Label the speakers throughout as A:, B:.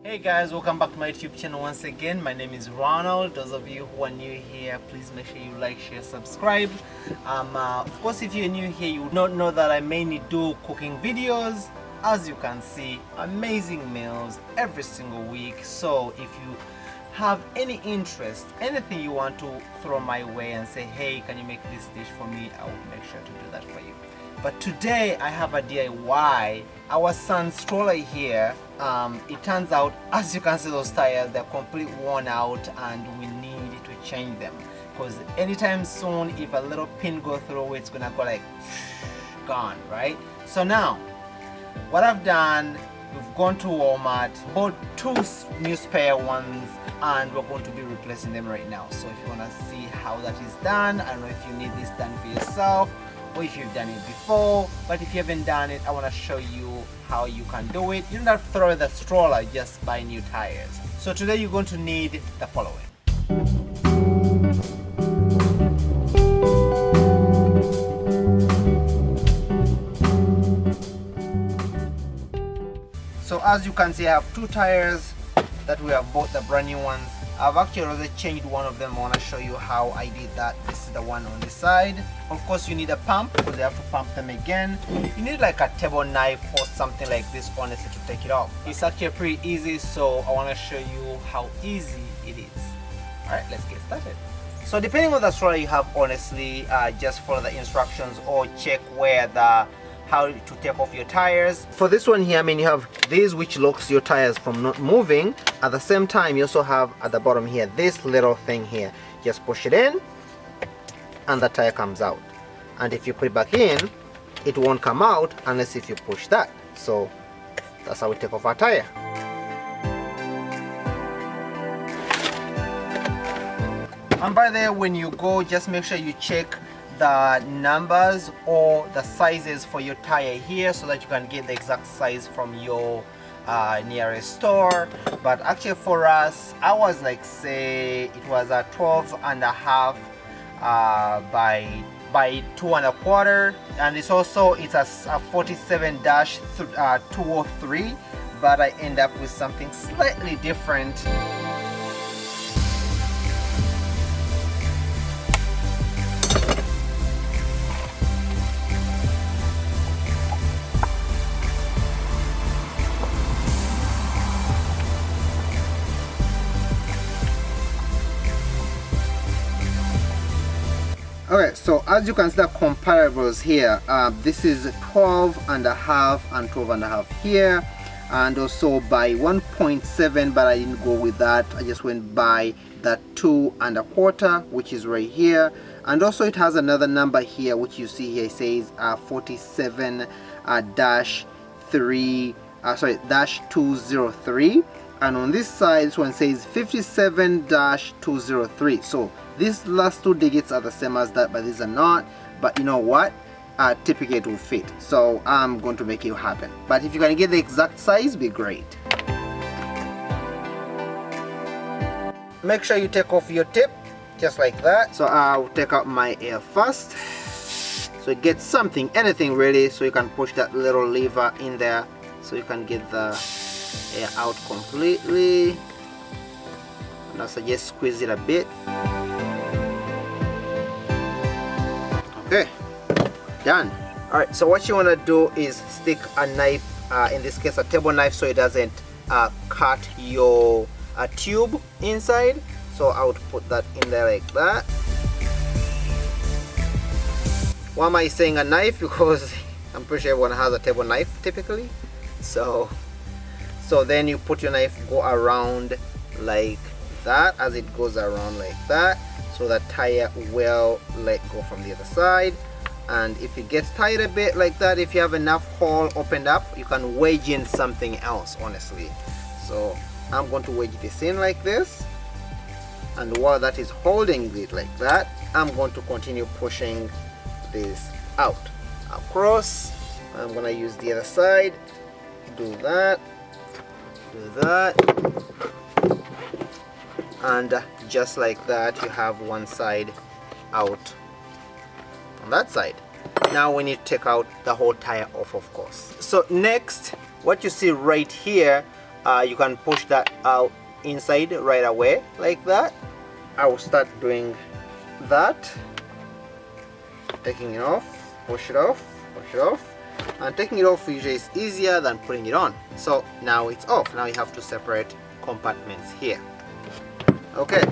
A: Hey guys, welcome back to my YouTube channel once again. My name is Ronald. Those of you who are new here, please make sure you like, share, subscribe. Of course, if you're new here, you would not know that I mainly do cooking videos. As you can see, amazing meals every single week. So if you have any interest, anything you want to throw my way and say, hey, can you make this dish for me, I will make sure to do that for you. But today I have a DIY. Our son's stroller here, it turns out, as you can see, those tires, they're completely worn out and we need to change them. Because anytime soon, if a little pin goes through, it's gonna go like, gone, right? So now, what I've done, we've gone to Walmart, bought two new spare ones, and we're going to be replacing them right now. So if you wanna see how that is done, I don't know if you need this done for yourself, or if you've done it before, but if you haven't done it, I want to show you how you can do it. You don't have to throw the stroller, just buy new tires. So today you're going to need the following. So as you can see, I have two tires that we have bought, the brand new ones. I've actually already changed one of them. I want to show you how I did that. This is the one on the side. Of course, you need a pump because you have to pump them again. You need like a table knife or something like this, honestly, to take it off. It's actually pretty easy, so I want to show you how easy it is. All right, let's get started. So depending on the stroller you have, honestly, just follow the instructions or check where how to take off your tires. For this one here, you have this which locks your tires from not moving. At the same time, you also have at the bottom here this little thing here. Just push it in and the tire comes out. And if you put it back in, it won't come out unless if you push that. So that's how we take off our tire. And by the way, when you go, just make sure you check the numbers or the sizes for your tire here so that you can get the exact size from your nearest store. But actually for us, I was like, say it was a 12.5 by 2 1/4, and it's a 47-203, but I end up with something slightly different. Okay, so as you can see the comparables here, this is 12.5 and 12.5 here, and also by 1.7, but I didn't go with that. I just went by the 2 1/4, which is right here. And also it has another number here which you see here. It says 47-203, and on this side this one says 57-203. So these last two digits are the same as that, but these are not. But you know what, typically it will fit, so I'm going to make it happen. But if you can get the exact size, be great. Make sure you take off your tip just like that. So I'll take out my air first, so it gets something, anything really, so you can push that little lever in there so you can get the air out completely. And I suggest squeeze it a bit. Okay, done. All right, so what you want to do is stick a knife, in this case a table knife, so it doesn't cut your tube inside. So I would put that in there like that. Why am I saying a knife? Because I'm pretty sure everyone has a table knife typically. So then you put your knife, go around like that, as it goes around like that, so that tire will let go from the other side. And if it gets tight a bit like that, if you have enough hole opened up, you can wedge in something else, honestly. So I'm going to wedge this in like this, and while that is holding it like that, I'm going to continue pushing this out across. I'm going to use the other side, do that, and just like that, you have one side out on that side. Now we need to take out the whole tire off, of course. So next, what you see right here, you can push that out inside right away like that. I will start doing that, taking it off, push it off, push it off, and taking it off usually is easier than putting it on. So now it's off. Now you have to separate compartments here. Okay,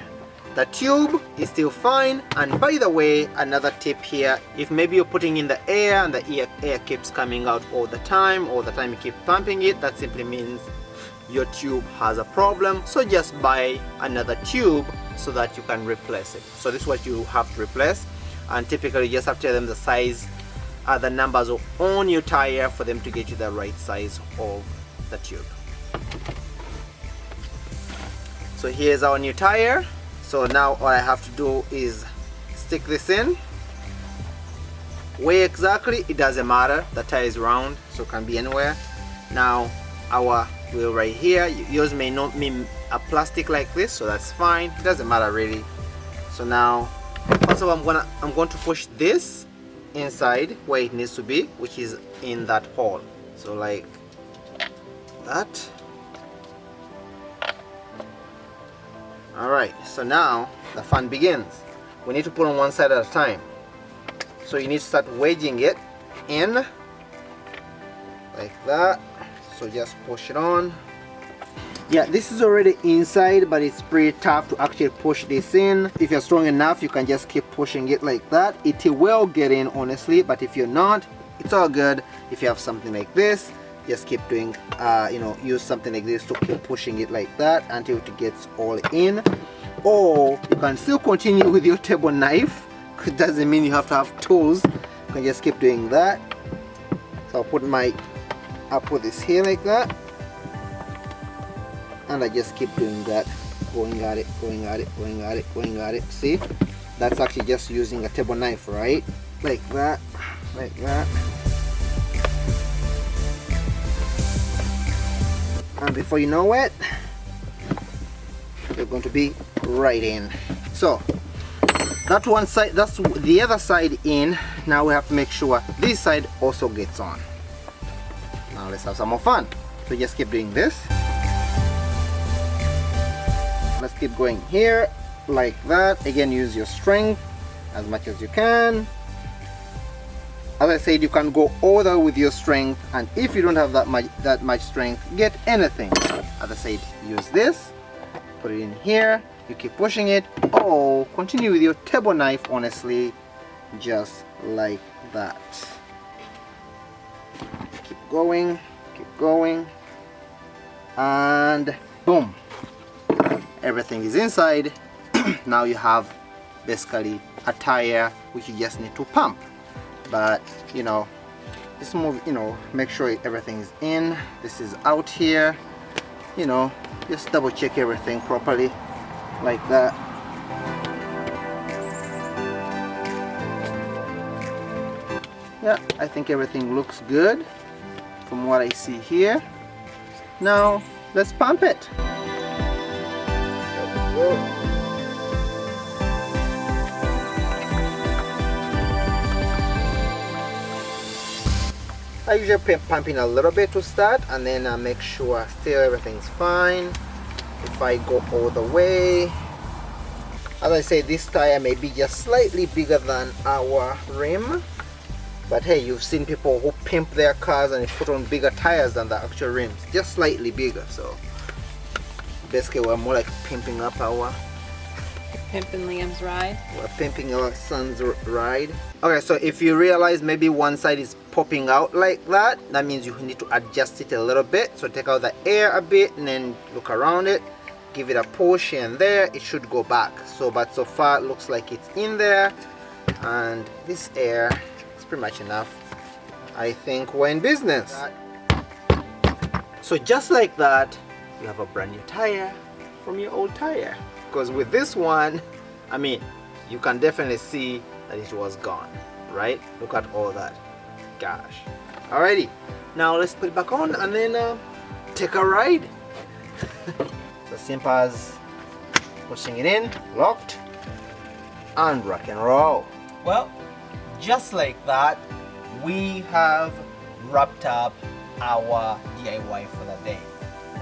A: the tube is still fine. And by the way, another tip here, if maybe you're putting in the air and the air keeps coming out all the time you keep pumping it, that simply means your tube has a problem. So just buy another tube so that you can replace it. So this is what you have to replace, and typically you just have to tell them the size, the numbers on your tire for them to get you the right size of the tube. So here's our new tire. So now all I have to do is stick this in. Where exactly, it doesn't matter. The tire is round, so it can be anywhere. Now our wheel right here, yours may not mean a plastic like this, so that's fine. It doesn't matter really. So now first of all, I'm going to push this inside where it needs to be, which is in that hole. So like that. Alright, so now the fun begins. We need to put on one side at a time. So you need to start wedging it in like that. So just push it on. Yeah, this is already inside, but it's pretty tough to actually push this in. If you're strong enough, you can just keep pushing it like that. It will get in, honestly, but if you're not, it's all good. If you have something like this, just keep doing, use something like this to keep pushing it like that until it gets all in. Or you can still continue with your table knife. It doesn't mean you have to have tools. You can just keep doing that. So I'll put this here like that, and I just keep doing that, going at it, going at it, going at it, going at it. See, that's actually just using a table knife, right? Like that, like that. And before you know it, you're going to be right in. So that one side, that's the other side in. Now we have to make sure this side also gets on. Now let's have some more fun. So just keep doing this. Let's keep going here like that. Again, use your strength as much as you can. As I said, you can go all the way with your strength, and if you don't have that much strength, get anything. As I said, use this, put it in here, you keep pushing it, or continue with your table knife, honestly, just like that. Keep going, and boom, everything is inside. Now you have basically a tire which you just need to pump. But just move, make sure everything is in. This is out here, just double check everything properly like that. Yeah, I think everything looks good from what I see here. Now let's pump it. There we go. I usually pump in a little bit to start, and then I make sure still everything's fine. If I go all the way, as I say, this tire may be just slightly bigger than our rim, but hey, you've seen people who pimp their cars and put on bigger tires than the actual rims, just slightly bigger. So basically we're more like pimping up our
B: Pimping Liam's ride.
A: We're pimping our son's ride. Okay, so if you realize maybe one side is popping out like that, that means you need to adjust it a little bit. So take out the air a bit and then look around it, give it a push here and there, it should go back. But so far it looks like it's in there, and this air is pretty much enough. I think we're in business. So just like that, you have a brand new tire from your old tire. Because with this one, I mean, you can definitely see that it was gone, right? Look at all that. Gosh. Alrighty, now let's put it back on and then take a ride. So simple as pushing it in, locked, and rock and roll. Well, just like that, we have wrapped up our DIY for the day.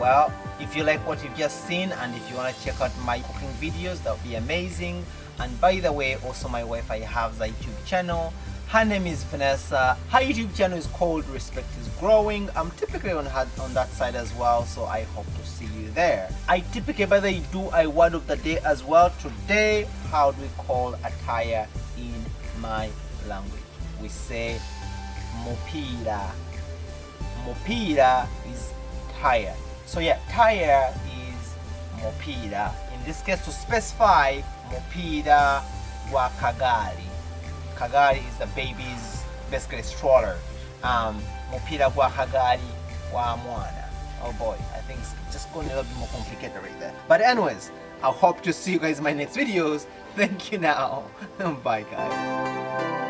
A: Well, if you like what you've just seen and if you want to check out my cooking videos, that would be amazing. And by the way, also my wife, I have the YouTube channel. Her name is Vanessa. Her YouTube channel is called Respect is Growing. I'm typically on that side as well, so I hope to see you there. I typically, by the way, do a word of the day as well. Today, how do we call a tire in my language? We say mopira. Mopira is tire. So yeah, tire is mopira. In this case, to specify, mopira wa kagari. Kagari is the baby's basically stroller. Mopira gwa kagari wa mwana. Oh boy, I think it's just going a little bit more complicated right there. But anyways, I hope to see you guys in my next videos. Thank you now. Bye guys.